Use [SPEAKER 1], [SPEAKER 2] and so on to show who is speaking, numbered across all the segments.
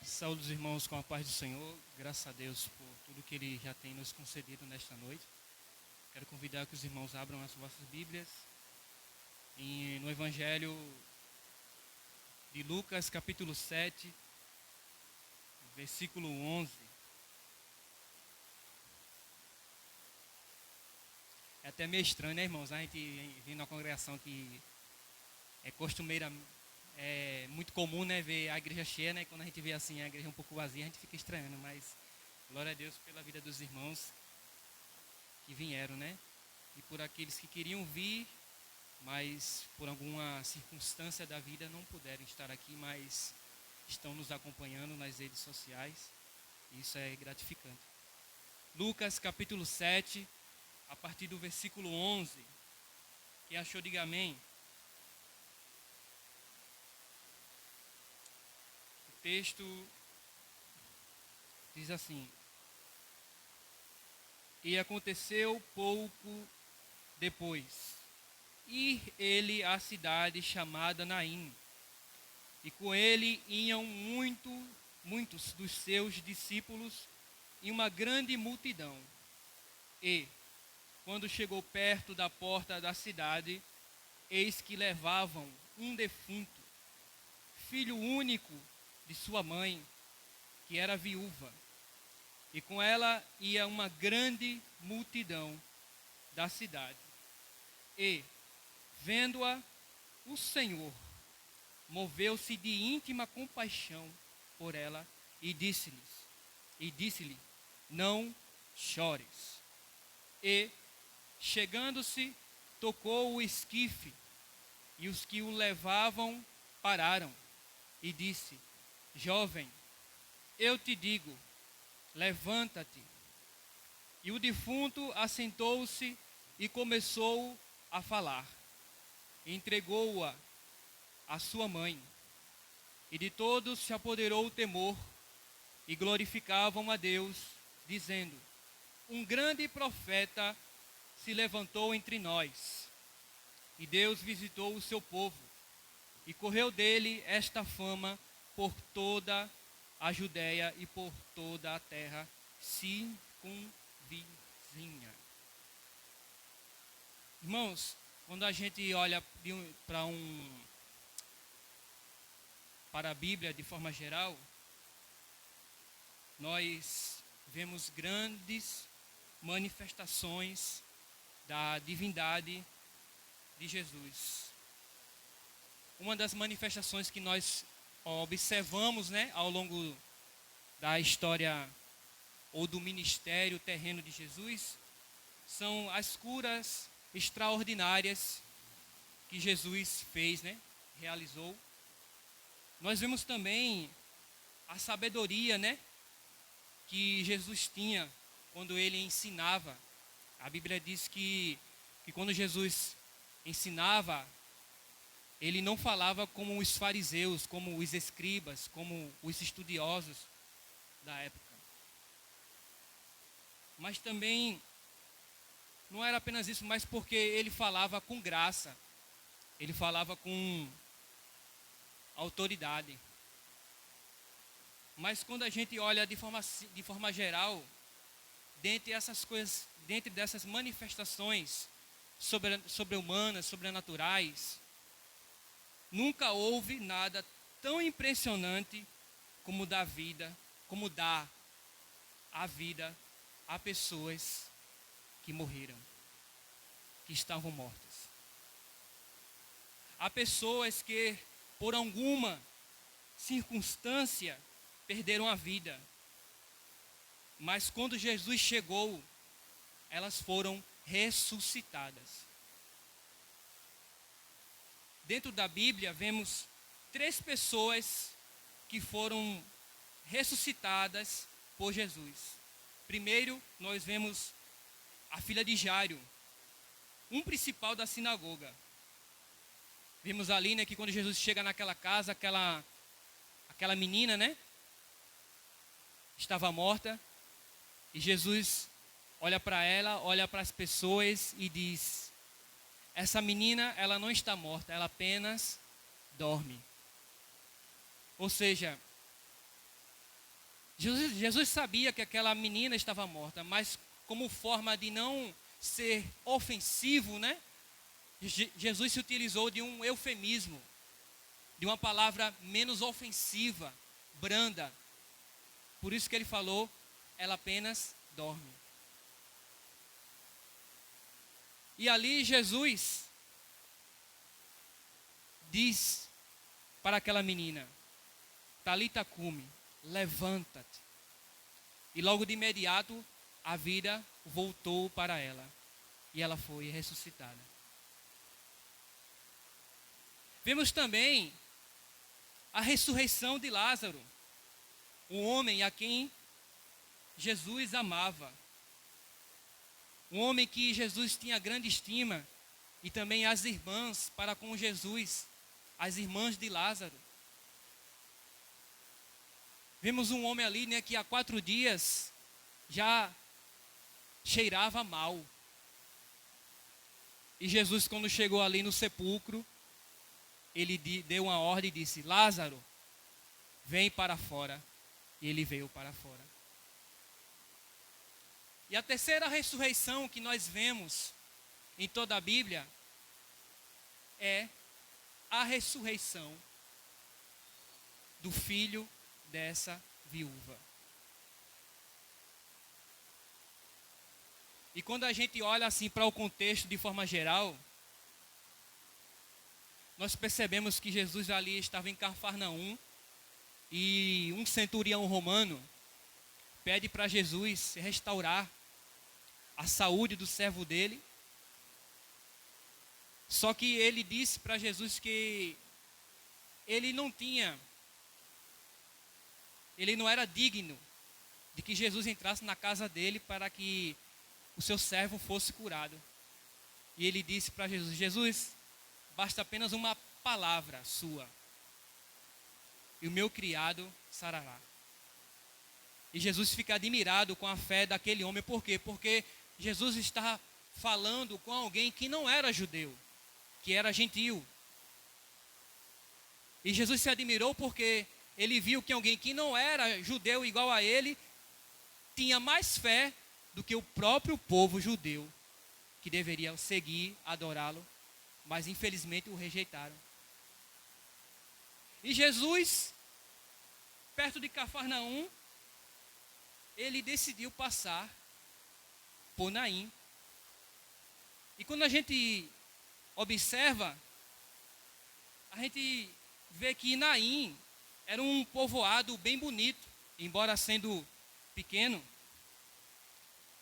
[SPEAKER 1] Saúde os irmãos com a paz do Senhor, graças a Deus por tudo que Ele já tem nos concedido nesta noite. Quero convidar que os irmãos abram as vossas Bíblias no Evangelho de Lucas, capítulo 7, versículo 11. É até meio estranho, né, irmãos? A gente vem numa congregação que é costumeira, é muito comum, né, ver a igreja cheia, né? Quando a gente vê assim a igreja um pouco vazia, a gente fica estranhando, mas glória a Deus pela vida dos irmãos que vieram, né? E por aqueles que queriam vir, mas por alguma circunstância da vida não puderam estar aqui, mas estão nos acompanhando nas redes sociais. Isso é gratificante. Lucas capítulo 7, a partir do versículo 11. Quem achou, diga amém. O texto diz assim: E aconteceu pouco depois, ir ele à cidade chamada Naim, e com ele iam muitos dos seus discípulos e uma grande multidão. E, quando chegou perto da porta da cidade, eis que levavam um defunto, filho único de sua mãe, que era viúva, e com ela ia uma grande multidão da cidade. E, vendo-a, o Senhor moveu-se de íntima compaixão por ela e disse-lhe, não chores. E, chegando-se, tocou o esquife, e os que o levavam pararam, e disse, jovem, eu te digo, levanta-te. E o defunto assentou-se e começou a falar. Entregou-a à sua mãe. E de todos se apoderou o temor, e glorificavam a Deus, dizendo, um grande profeta se levantou entre nós, e Deus visitou o seu povo, e correu dele esta fama por toda a Judéia e por toda a terra circunvizinha. Irmãos, quando a gente olha para a Bíblia de forma geral, nós vemos grandes manifestações da divindade de Jesus. Uma das manifestações que nós observamos, né, ao longo da história ou do ministério terreno de Jesus, são as curas extraordinárias que Jesus fez, né, realizou. Nós vemos também a sabedoria, né, que Jesus tinha quando ele ensinava. A Bíblia diz que quando Jesus ensinava, ele não falava como os fariseus, como os escribas, como os estudiosos da época. Mas também não era apenas isso, mas porque ele falava com graça, ele falava com autoridade. Mas quando a gente olha de forma geral, dentre essas coisas, dentre dessas manifestações sobre-humanas, sobrenaturais, nunca houve nada tão impressionante como dar a vida a pessoas que morreram, que estavam mortas. Há pessoas que, por alguma circunstância, perderam a vida. Mas quando Jesus chegou, elas foram ressuscitadas. Dentro da Bíblia, vemos 3 pessoas que foram ressuscitadas por Jesus. Primeiro, nós vemos a filha de Jairo, um principal da sinagoga. Vimos ali, né, que quando Jesus chega naquela casa, aquela menina, né, estava morta, e Jesus olha para ela, olha para as pessoas e diz, essa menina, ela não está morta, ela apenas dorme. Ou seja, Jesus sabia que aquela menina estava morta, mas como forma de não ser ofensivo, né? Jesus se utilizou de um eufemismo, de uma palavra menos ofensiva, branda. Por isso que ele falou, ela apenas dorme. E ali Jesus diz para aquela menina, Talita cumi, levanta-te. E logo de imediato a vida voltou para ela e ela foi ressuscitada. Vemos também a ressurreição de Lázaro, um homem a quem Jesus amava. Um homem que Jesus tinha grande estima, e também as irmãs para com Jesus, as irmãs de Lázaro. Vemos um homem ali, né, que há 4 dias já cheirava mal. E Jesus, quando chegou ali no sepulcro, ele deu uma ordem e disse, Lázaro, vem para fora. E ele veio para fora. E a terceira ressurreição que nós vemos em toda a Bíblia é a ressurreição do filho dessa viúva. E quando a gente olha assim para o contexto de forma geral, nós percebemos que Jesus ali estava em Cafarnaum e um centurião romano pede para Jesus restaurar a saúde do servo dele. Só que ele disse para Jesus que ele não era digno de que Jesus entrasse na casa dele para que o seu servo fosse curado. E ele disse para Jesus, Jesus, basta apenas uma palavra sua e o meu criado sarará. E Jesus fica admirado com a fé daquele homem. Por quê? Porque Jesus está falando com alguém que não era judeu, que era gentil. E Jesus se admirou porque ele viu que alguém que não era judeu igual a ele, tinha mais fé do que o próprio povo judeu, que deveria seguir, adorá-lo, mas infelizmente o rejeitaram. E Jesus, perto de Cafarnaum, ele decidiu passar por Naim. E quando a gente observa, a gente vê que Naim era um povoado bem bonito, embora sendo pequeno.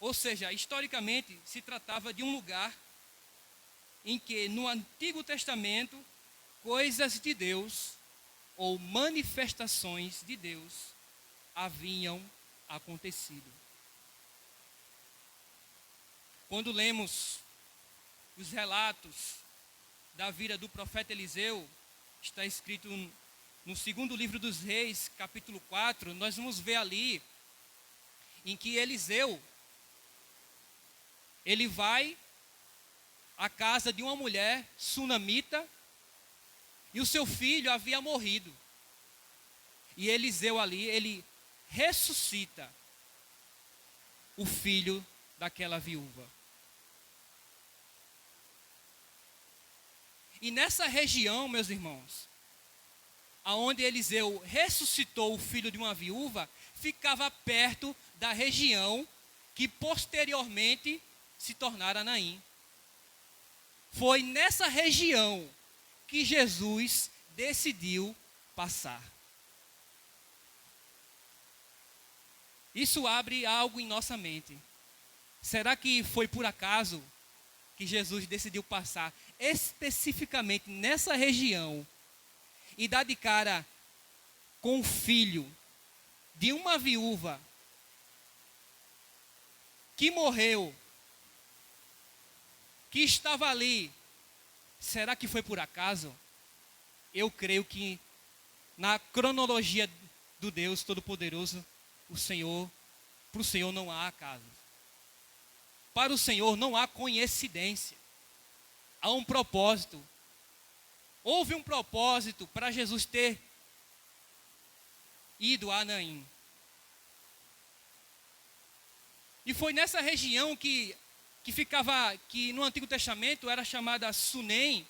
[SPEAKER 1] Ou seja, historicamente se tratava de um lugar em que no Antigo Testamento coisas de Deus ou manifestações de Deus haviam acontecido. Quando lemos os relatos da vida do profeta Eliseu, está escrito no segundo livro dos Reis, capítulo 4, nós vamos ver ali em que Eliseu, ele vai à casa de uma mulher sunamita e o seu filho havia morrido. E Eliseu ali, ele ressuscita o filho daquela viúva. E nessa região, meus irmãos, aonde Eliseu ressuscitou o filho de uma viúva, ficava perto da região que posteriormente se tornara Naim. Foi nessa região que Jesus decidiu passar. Isso abre algo em nossa mente. Será que foi por acaso que Jesus decidiu passar especificamente nessa região e dar de cara com o filho de uma viúva que morreu, que estava ali? Será que foi por acaso? Eu creio que na cronologia do Deus Todo-Poderoso, para o Senhor não há acaso. Para o Senhor não há coincidência. Há um propósito. Houve um propósito para Jesus ter ido a Naim. E foi nessa região que ficava, que no Antigo Testamento era chamada Sunem,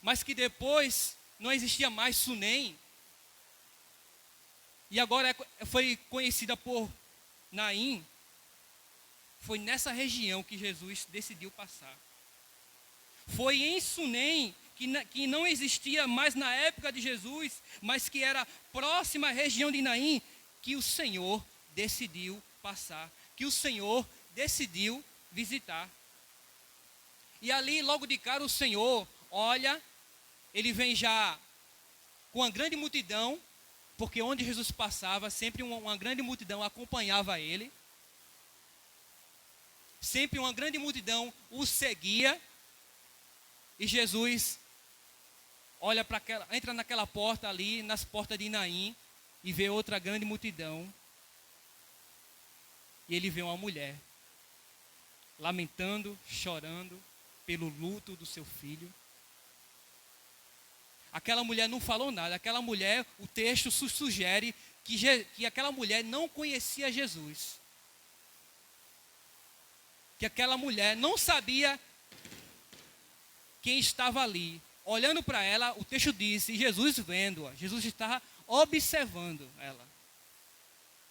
[SPEAKER 1] mas que depois não existia mais Sunem. E agora foi conhecida por Naim. Foi nessa região que Jesus decidiu passar. Foi em Sunem, que não existia mais na época de Jesus, mas que era próxima à região de Naim, que o Senhor decidiu passar, que o Senhor decidiu visitar. E ali, logo de cara, o Senhor olha, ele vem já com uma grande multidão, porque onde Jesus passava, sempre uma grande multidão acompanhava ele. Sempre uma grande multidão o seguia. E Jesus entra naquela porta ali, nas portas de Naim, e vê outra grande multidão. E ele vê uma mulher, lamentando, chorando pelo luto do seu filho. Aquela mulher não falou nada. Aquela mulher, o texto sugere que aquela mulher não conhecia Jesus. Que aquela mulher não sabia quem estava ali. Olhando para ela, o texto diz, e Jesus vendo-a, Jesus estava observando ela.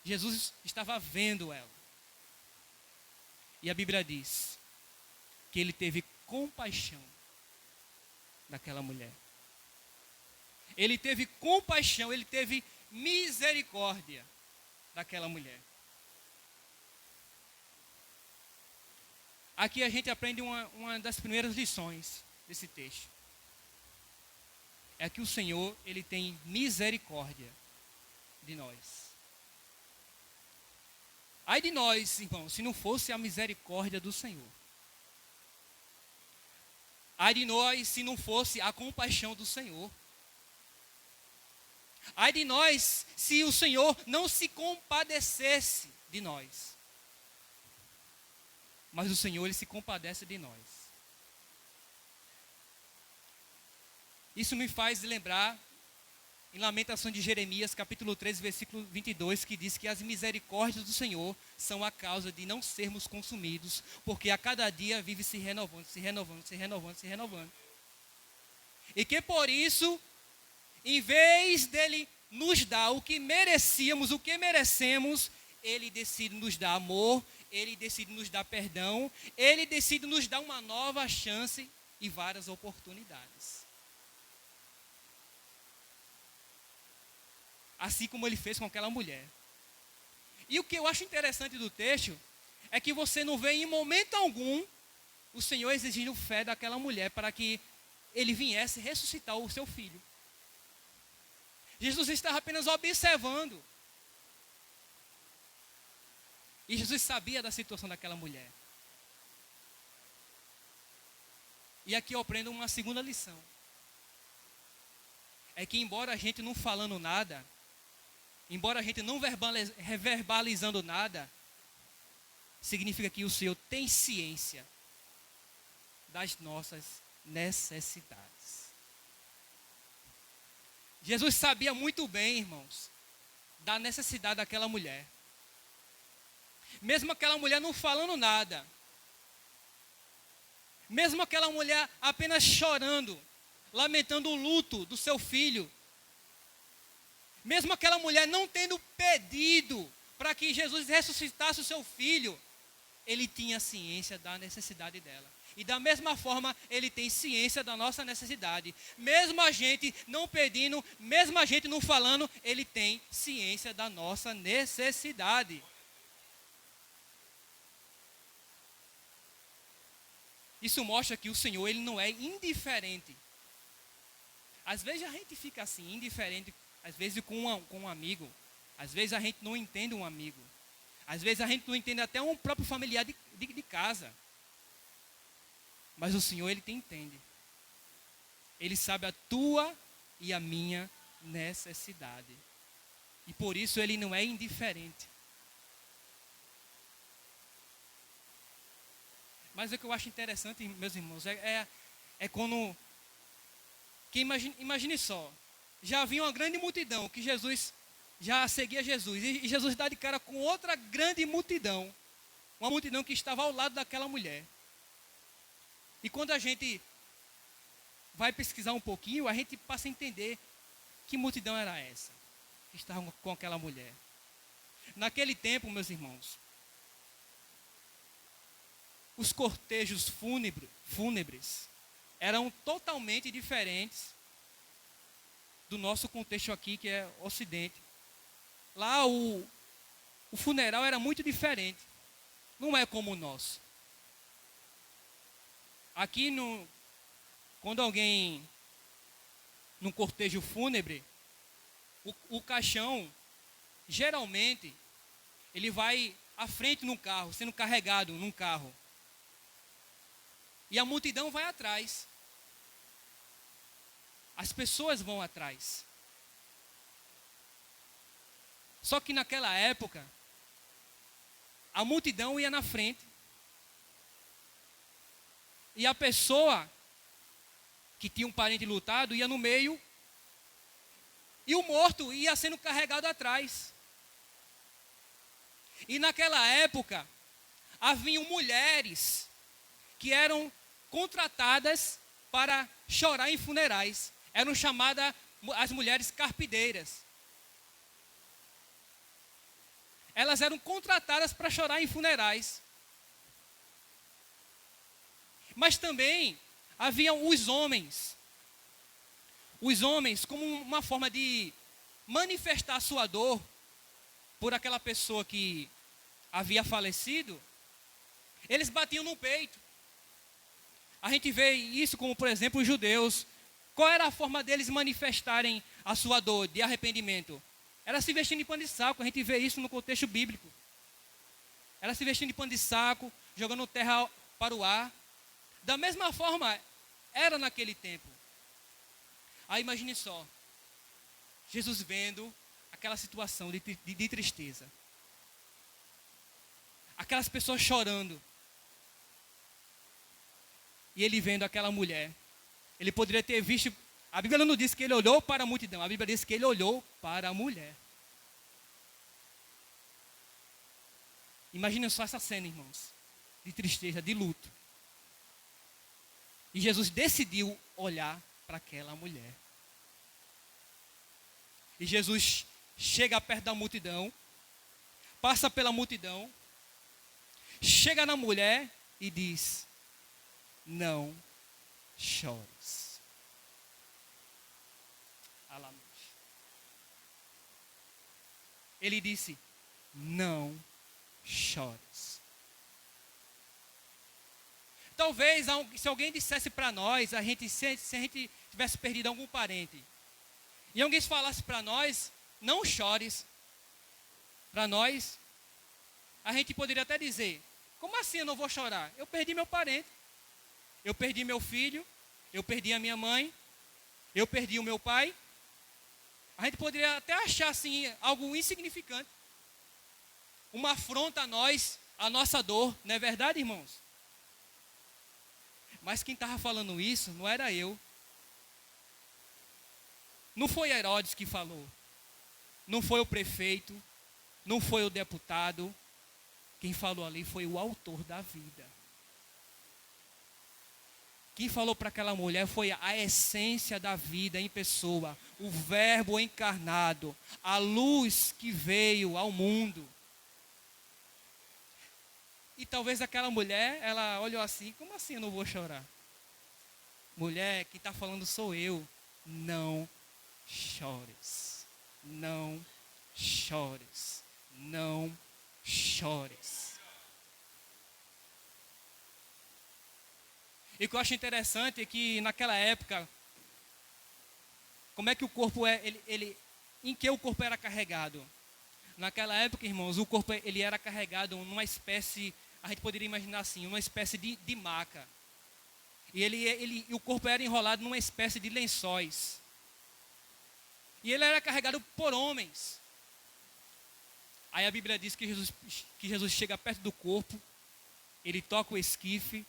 [SPEAKER 1] Jesus estava vendo ela. E a Bíblia diz que ele teve compaixão daquela mulher. Ele teve compaixão, ele teve misericórdia daquela mulher. Aqui a gente aprende uma das primeiras lições desse texto. É que o Senhor, ele tem misericórdia de nós. Ai de nós, irmãos, se não fosse a misericórdia do Senhor. Ai de nós, se não fosse a compaixão do Senhor. Ai de nós, se o Senhor não se compadecesse de nós. Mas o Senhor, ele se compadece de nós. Isso me faz lembrar em Lamentações de Jeremias, capítulo 13, versículo 22, que diz que as misericórdias do Senhor são a causa de não sermos consumidos, porque a cada dia vive se renovando, se renovando, se renovando, se renovando. E que por isso, em vez dele nos dar o que merecíamos, o que merecemos, ele decide nos dar amor, ele decide nos dar perdão, ele decide nos dar uma nova chance e várias oportunidades. Assim como ele fez com aquela mulher. E o que eu acho interessante do texto é que você não vê em momento algum o Senhor exigindo fé daquela mulher para que ele viesse ressuscitar o seu filho. Jesus estava apenas observando. E Jesus sabia da situação daquela mulher. E aqui eu aprendo uma segunda lição. É que embora a gente não falando nada, embora a gente não verbalizando nada, significa que o Senhor tem ciência das nossas necessidades. Jesus sabia muito bem, irmãos, da necessidade daquela mulher. Mesmo aquela mulher não falando nada, mesmo aquela mulher apenas chorando, lamentando o luto do seu filho, mesmo aquela mulher não tendo pedido para que Jesus ressuscitasse o seu filho, ele tinha ciência da necessidade dela. E da mesma forma, ele tem ciência da nossa necessidade. Mesmo a gente não pedindo, mesmo a gente não falando, ele tem ciência da nossa necessidade. Isso mostra que o Senhor, ele não é indiferente. Às vezes a gente fica assim, indiferente, às vezes com um amigo. Às vezes a gente não entende um amigo. Às vezes a gente não entende até um próprio familiar de casa. Mas o Senhor, ele te entende. Ele sabe a tua e a minha necessidade. E por isso ele não é indiferente. Mas o que eu acho interessante, meus irmãos, é quando... Que imagine só. Já havia uma grande multidão que Jesus já seguia Jesus. E Jesus dá de cara com outra grande multidão Uma multidão que estava ao lado daquela mulher. E quando a gente vai pesquisar um pouquinho, a gente passa a entender que multidão era essa que estava com aquela mulher. Naquele tempo, meus irmãos, os cortejos fúnebres eram totalmente diferentes do nosso contexto aqui, que é Ocidente. Lá o funeral era muito diferente. Não é como o nosso. Aqui, quando alguém, num cortejo fúnebre, o caixão, geralmente, ele vai à frente num carro, sendo carregado num carro. E a multidão vai atrás. As pessoas vão atrás. Só que naquela época, a multidão ia na frente. E a pessoa que tinha um parente lutado ia no meio. E o morto ia sendo carregado atrás. E naquela época, haviam mulheres que eram contratadas para chorar em funerais. Eram chamadas as mulheres carpideiras. Elas eram contratadas para chorar em funerais. Mas também haviam os homens. Os homens, como uma forma de manifestar sua dor por aquela pessoa que havia falecido, eles batiam no peito. A gente vê isso como, por exemplo, os judeus. Qual era a forma deles manifestarem a sua dor de arrependimento? Era se vestindo de pano de saco. A gente vê isso no contexto bíblico. Era se vestindo de pano de saco, jogando terra para o ar. Da mesma forma, era naquele tempo. Aí imagine só, Jesus vendo aquela situação de tristeza. Aquelas pessoas chorando. E ele vendo aquela mulher. Ele poderia ter visto. A Bíblia não diz que ele olhou para a multidão. A Bíblia diz que ele olhou para a mulher. Imaginem só essa cena, irmãos. De tristeza, de luto. E Jesus decidiu olhar para aquela mulher. E Jesus chega perto da multidão. Passa pela multidão. Chega na mulher e diz: não chores. Ele disse: não chores. Talvez, se alguém dissesse para nós, se a gente tivesse perdido algum parente, e alguém falasse para nós: não chores. Para nós, a gente poderia até dizer: como assim eu não vou chorar? Eu perdi meu parente. Eu perdi meu filho. Eu perdi a minha mãe. Eu perdi o meu pai. A gente poderia até achar assim algo insignificante. Uma afronta a nós, a nossa dor. Não é verdade, irmãos? Mas quem estava falando isso não era eu. Não foi Herodes que falou. Não foi o prefeito. Não foi o deputado. Quem falou ali foi o autor da vida. Quem falou para aquela mulher foi a essência da vida em pessoa. O verbo encarnado. A luz que veio ao mundo. E talvez aquela mulher, ela olhou assim: como assim eu não vou chorar? Mulher, quem está falando sou eu. Não chores. Não chores. Não chores. E o que eu acho interessante é que naquela época, como é que o corpo em que o corpo era carregado? Naquela época, irmãos, o corpo ele era carregado numa espécie, a gente poderia imaginar assim, uma espécie de maca. E o corpo era enrolado numa espécie de lençóis. E ele era carregado por homens. Aí a Bíblia diz que Jesus chega perto do corpo, ele toca o esquife,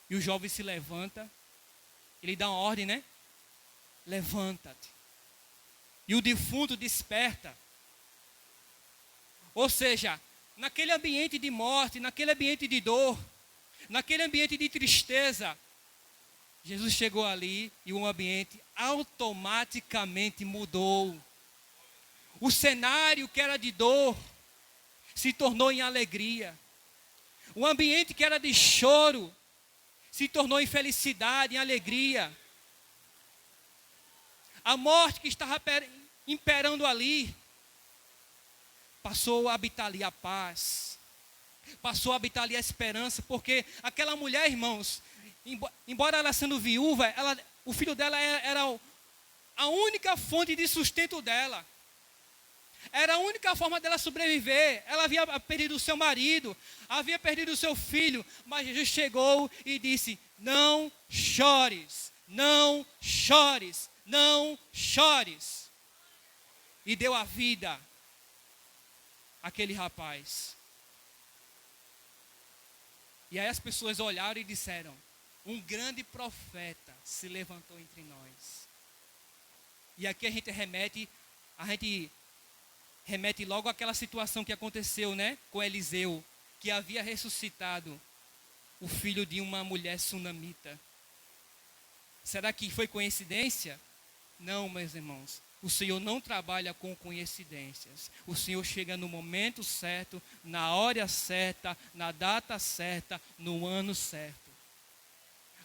[SPEAKER 1] e o jovem se levanta. Ele dá uma ordem, né? Levanta-te. E o defunto desperta. Ou seja, naquele ambiente de morte, naquele ambiente de dor, naquele ambiente de tristeza, Jesus chegou ali e o ambiente automaticamente mudou. O cenário que era de dor se tornou em alegria. O ambiente que era de choro se tornou em felicidade, em alegria. A morte que estava imperando ali passou a habitar ali a paz. Passou a habitar ali a esperança, porque aquela mulher, irmãos, embora ela sendo viúva, o filho dela era a única fonte de sustento dela. Era a única forma dela sobreviver. Ela havia perdido o seu marido, havia perdido o seu filho, mas Jesus chegou e disse: não chores, não chores, não chores. E deu a vida àquele rapaz. E aí as pessoas olharam e disseram: um grande profeta se levantou entre nós. E aqui a gente remete logo àquela situação que aconteceu, né, com Eliseu, que havia ressuscitado o filho de uma mulher sunamita. Será que foi coincidência? Não, meus irmãos. O Senhor não trabalha com coincidências. O Senhor chega no momento certo, na hora certa, na data certa, no ano certo.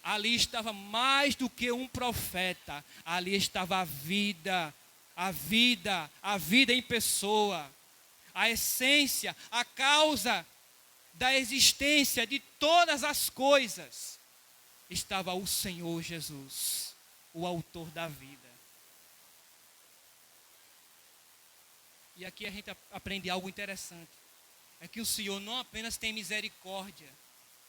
[SPEAKER 1] Ali estava mais do que um profeta. Ali estava a vida em pessoa. A essência, a causa da existência de todas as coisas. Estava o Senhor Jesus, o autor da vida. E aqui a gente aprende algo interessante. É que o Senhor não apenas tem misericórdia,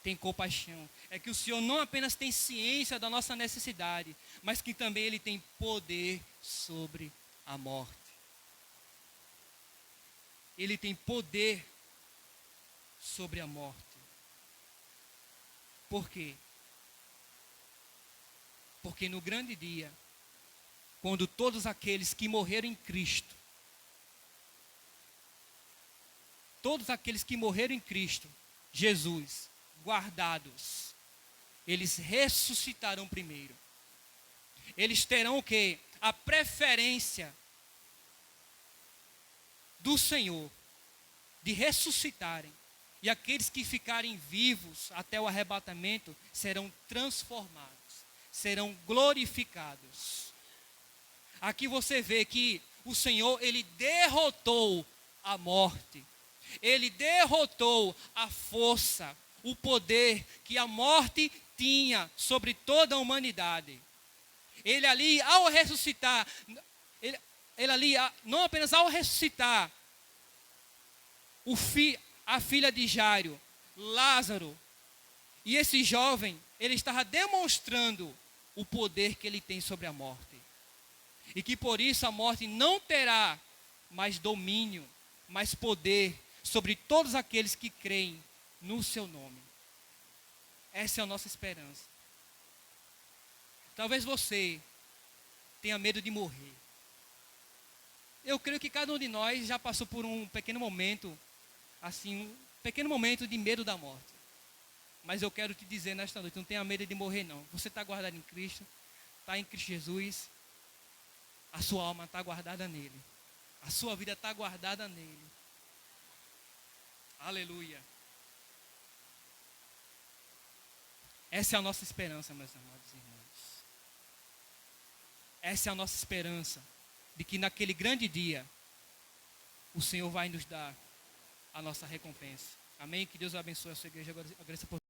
[SPEAKER 1] tem compaixão. É que o Senhor não apenas tem ciência da nossa necessidade, mas que também Ele tem poder sobre a morte. Ele tem poder sobre a morte. Por quê? Porque no grande dia, quando todos aqueles que morreram em Cristo, Jesus, guardados, eles ressuscitarão primeiro. Eles terão o quê? A preferência do Senhor de ressuscitarem. E aqueles que ficarem vivos até o arrebatamento serão transformados, serão glorificados. Aqui você vê que o Senhor, Ele derrotou a morte. Ele derrotou a força, o poder que a morte tinha sobre toda a humanidade. Ele ali, ao ressuscitar, não apenas ao ressuscitar, a filha de Jairo, Lázaro, e esse jovem, ele estava demonstrando o poder que ele tem sobre a morte. E que por isso a morte não terá mais domínio, mais poder sobre todos aqueles que creem no seu nome. Essa é a nossa esperança. Talvez você tenha medo de morrer. Eu creio que cada um de nós já passou por um pequeno momento, assim, um pequeno momento de medo da morte. Mas eu quero te dizer nesta noite, não tenha medo de morrer não. Você está guardado em Cristo, está em Cristo Jesus, a sua alma está guardada nele. A sua vida está guardada nele. Aleluia. Essa é a nossa esperança, meus amados irmãos. Essa é a nossa esperança de que naquele grande dia o Senhor vai nos dar a nossa recompensa. Amém? Que Deus abençoe a sua igreja. Agradeço por